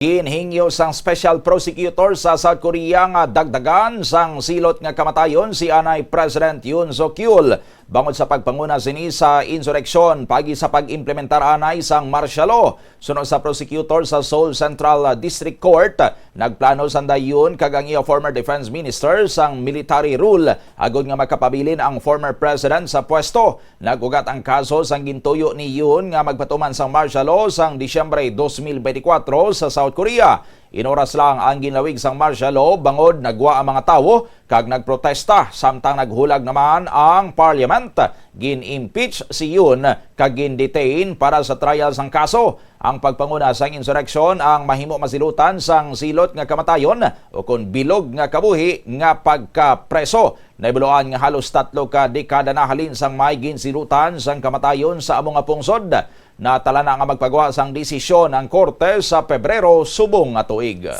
Ginhingyo sang special prosecutor sa South Korea nga dagdagan sang silot nga kamatayon si anay President Yoon Suk-yeol bangod sa pagpanguna sini sa insureksyon pagi sa pag-implementar anay sang martial law. Sunod sa prosecutor sa Seoul Central District Court, nagplano sanda yun kag ang iya former defense minister sang military rule agod nga makapabilin ang former president sa pwesto. Nagugat ang kaso sang gintuyo ni Yoon nga magpatuman sang martial law sang Disyembre 2024 sa South Korea. Inoras lang ang ginlawig sang martial law bangod nagwa ang mga tawo kag nagprotesta samtang naghulag naman ang parliament. Gin-impeach si Yoon kag gin-detain para sa trial sang kaso. Ang pagpanguna sang insureksyon ang mahimo masilutan sang silot nga kamatayon o kun bilog nga kabuhi nga pagkapreso. Naibuloan nga halos 3 ka dekada na halin sang may ginsilutan sang kamatayon sa among nga pungsod. Natala na nga magpagawa sang desisyon ang korte sa Pebrero subong nga tuig.